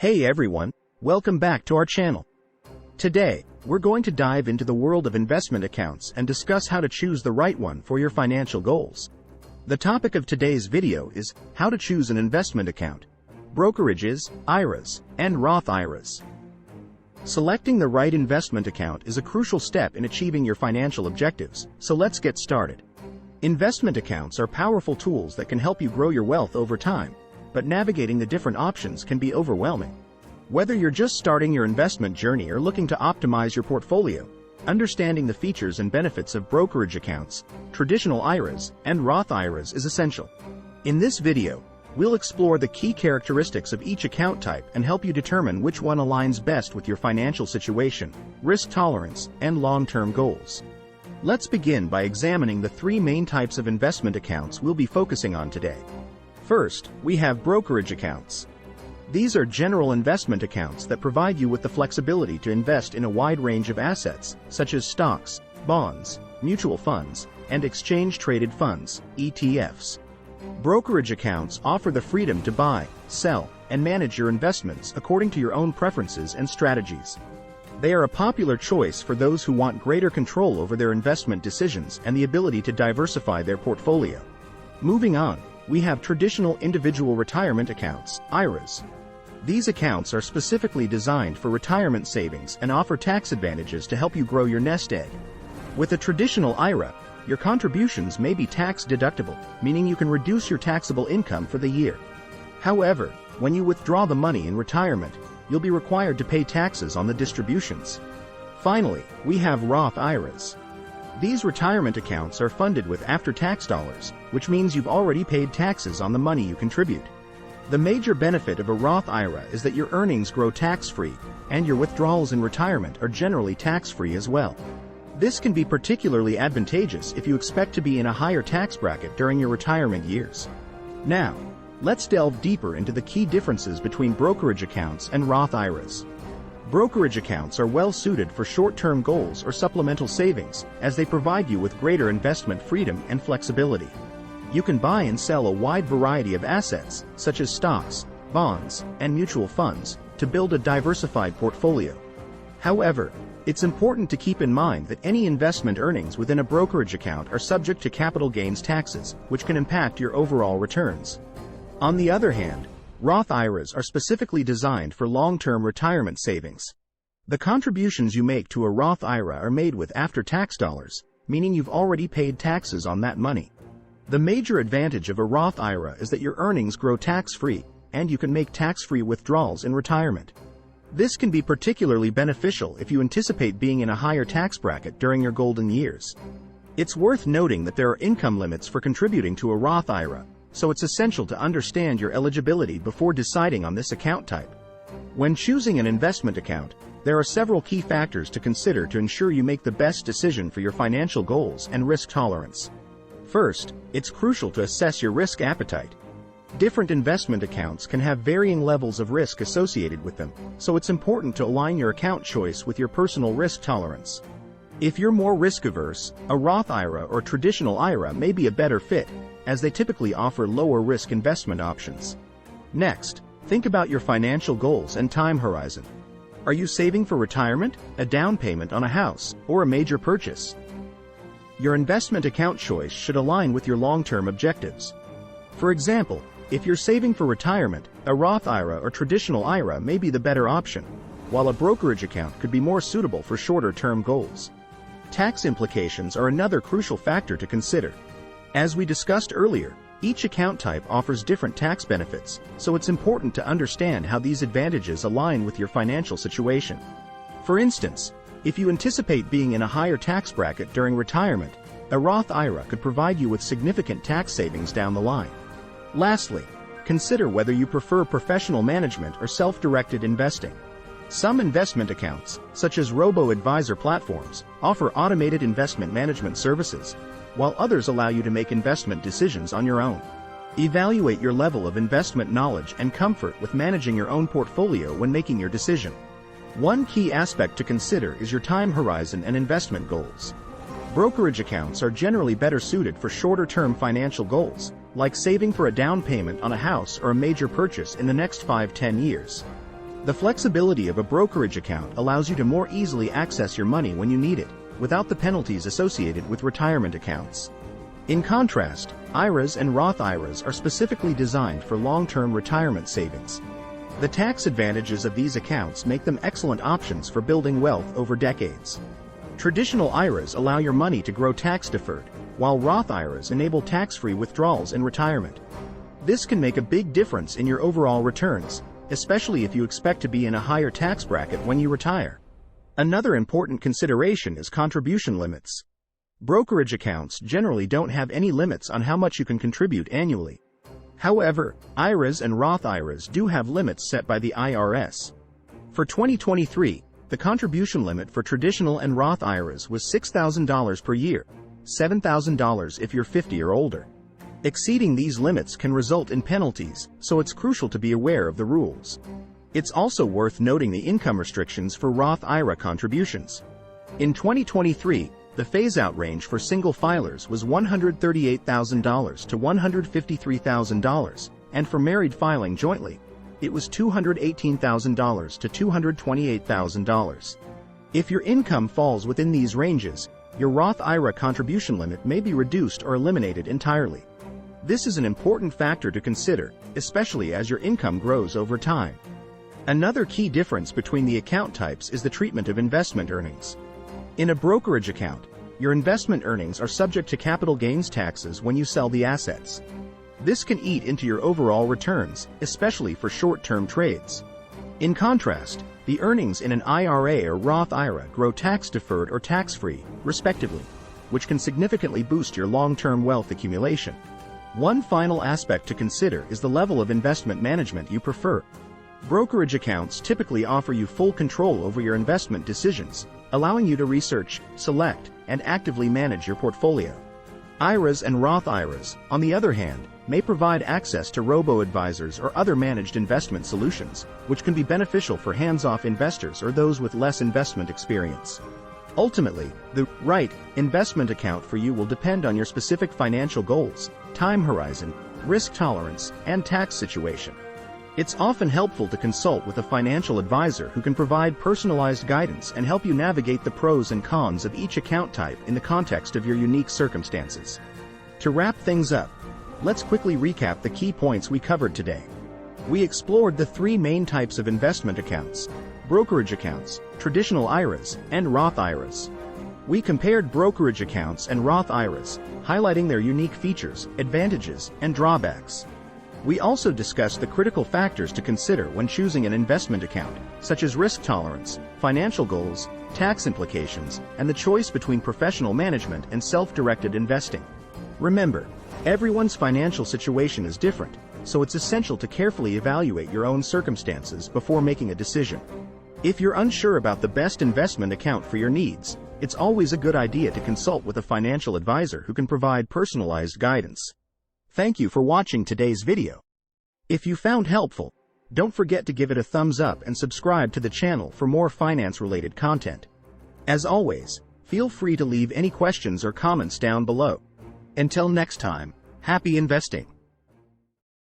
Hey everyone, welcome back to our channel. Today, we're going to dive into the world of investment accounts and discuss how to choose the right one for your financial goals. The topic of today's video is how to choose an investment account, brokerages, IRAs, and Roth IRAs. Selecting the right investment account is a crucial step in achieving your financial objectives, so let's get started. Investment accounts are powerful tools that can help you grow your wealth over time, but navigating the different options can be overwhelming. Whether you're just starting your investment journey or looking to optimize your portfolio, understanding the features and benefits of brokerage accounts, traditional IRAs, and Roth IRAs is essential. In this video, we'll explore the key characteristics of each account type and help you determine which one aligns best with your financial situation, risk tolerance, and long-term goals. Let's begin by examining the three main types of investment accounts we'll be focusing on today. First, we have brokerage accounts. These are general investment accounts that provide you with the flexibility to invest in a wide range of assets, such as stocks, bonds, mutual funds, and exchange-traded funds, ETFs. Brokerage accounts offer the freedom to buy, sell, and manage your investments according to your own preferences and strategies. They are a popular choice for those who want greater control over their investment decisions and the ability to diversify their portfolio. Moving on, we have traditional individual retirement accounts, IRAs. These accounts are specifically designed for retirement savings and offer tax advantages to help you grow your nest egg. With a traditional IRA, your contributions may be tax deductible, meaning you can reduce your taxable income for the year. However, when you withdraw the money in retirement, you'll be required to pay taxes on the distributions. Finally, we have Roth IRAs. These retirement accounts are funded with after-tax dollars, which means you've already paid taxes on the money you contribute. The major benefit of a Roth IRA is that your earnings grow tax-free, and your withdrawals in retirement are generally tax-free as well. This can be particularly advantageous if you expect to be in a higher tax bracket during your retirement years. Now, let's delve deeper into the key differences between brokerage accounts and Roth IRAs. Brokerage accounts are well suited for short-term goals or supplemental savings, as they provide you with greater investment freedom and flexibility. You can buy and sell a wide variety of assets, such as stocks, bonds, and mutual funds, to build a diversified portfolio. However, it's important to keep in mind that any investment earnings within a brokerage account are subject to capital gains taxes, which can impact your overall returns. On the other hand, Roth IRAs are specifically designed for long-term retirement savings. The contributions you make to a Roth IRA are made with after-tax dollars, meaning you've already paid taxes on that money. The major advantage of a Roth IRA is that your earnings grow tax-free, and you can make tax-free withdrawals in retirement. This can be particularly beneficial if you anticipate being in a higher tax bracket during your golden years. It's worth noting that there are income limits for contributing to a Roth IRA, so it's essential to understand your eligibility before deciding on this account type. When choosing an investment account, there are several key factors to consider to ensure you make the best decision for your financial goals and risk tolerance. First, it's crucial to assess your risk appetite. Different investment accounts can have varying levels of risk associated with them, so it's important to align your account choice with your personal risk tolerance. If you're more risk-averse, a Roth IRA or traditional IRA may be a better fit, as they typically offer lower risk investment options. Next, think about your financial goals and time horizon. Are you saving for retirement, a down payment on a house, or a major purchase? Your investment account choice should align with your long-term objectives. For example, if you're saving for retirement, a Roth IRA or traditional IRA may be the better option, while a brokerage account could be more suitable for shorter-term goals. Tax implications are another crucial factor to consider. As we discussed earlier, each account type offers different tax benefits, so it's important to understand how these advantages align with your financial situation. For instance, if you anticipate being in a higher tax bracket during retirement, a Roth IRA could provide you with significant tax savings down the line. Lastly, consider whether you prefer professional management or self-directed investing. Some investment accounts, such as robo-advisor platforms, offer automated investment management services, while others allow you to make investment decisions on your own. Evaluate your level of investment knowledge and comfort with managing your own portfolio when making your decision. One key aspect to consider is your time horizon and investment goals. Brokerage accounts are generally better suited for shorter-term financial goals, like saving for a down payment on a house or a major purchase in the next 5-10 years. The flexibility of a brokerage account allows you to more easily access your money when you need it, without the penalties associated with retirement accounts. In contrast, IRAs and Roth IRAs are specifically designed for long-term retirement savings. The tax advantages of these accounts make them excellent options for building wealth over decades. Traditional IRAs allow your money to grow tax-deferred, while Roth IRAs enable tax-free withdrawals in retirement. This can make a big difference in your overall returns, especially if you expect to be in a higher tax bracket when you retire. Another important consideration is contribution limits. Brokerage accounts generally don't have any limits on how much you can contribute annually. However, IRAs and Roth IRAs do have limits set by the IRS. For 2023, the contribution limit for traditional and Roth IRAs was $6,000 per year, $7,000 if you're 50 or older. Exceeding these limits can result in penalties, so it's crucial to be aware of the rules. It's also worth noting the income restrictions for Roth IRA contributions. In 2023, the phase-out range for single filers was $138,000 to $153,000, and for married filing jointly, it was $218,000 to $228,000. If your income falls within these ranges, your Roth IRA contribution limit may be reduced or eliminated entirely. This is an important factor to consider, especially as your income grows over time. Another key difference between the account types is the treatment of investment earnings. In a brokerage account, your investment earnings are subject to capital gains taxes when you sell the assets. This can eat into your overall returns, especially for short-term trades. In contrast, the earnings in an IRA or Roth IRA grow tax-deferred or tax-free, respectively, which can significantly boost your long-term wealth accumulation. One final aspect to consider is the level of investment management you prefer. Brokerage accounts typically offer you full control over your investment decisions, allowing you to research, select, and actively manage your portfolio. IRAs and Roth IRAs, on the other hand, may provide access to robo-advisors or other managed investment solutions, which can be beneficial for hands-off investors or those with less investment experience. Ultimately, the right investment account for you will depend on your specific financial goals, time horizon, risk tolerance, and tax situation. It's often helpful to consult with a financial advisor who can provide personalized guidance and help you navigate the pros and cons of each account type in the context of your unique circumstances. To wrap things up, let's quickly recap the key points we covered today. We explored the three main types of investment accounts: brokerage accounts, traditional IRAs, and Roth IRAs. We compared brokerage accounts and Roth IRAs, highlighting their unique features, advantages, and drawbacks. We also discussed the critical factors to consider when choosing an investment account, such as risk tolerance, financial goals, tax implications, and the choice between professional management and self-directed investing. Remember, everyone's financial situation is different, so it's essential to carefully evaluate your own circumstances before making a decision. If you're unsure about the best investment account for your needs, it's always a good idea to consult with a financial advisor who can provide personalized guidance. Thank you for watching today's video. If you found helpful, don't forget to give it a thumbs up and subscribe to the channel for more finance-related content. As always, feel free to leave any questions or comments down below. Until next time, happy investing!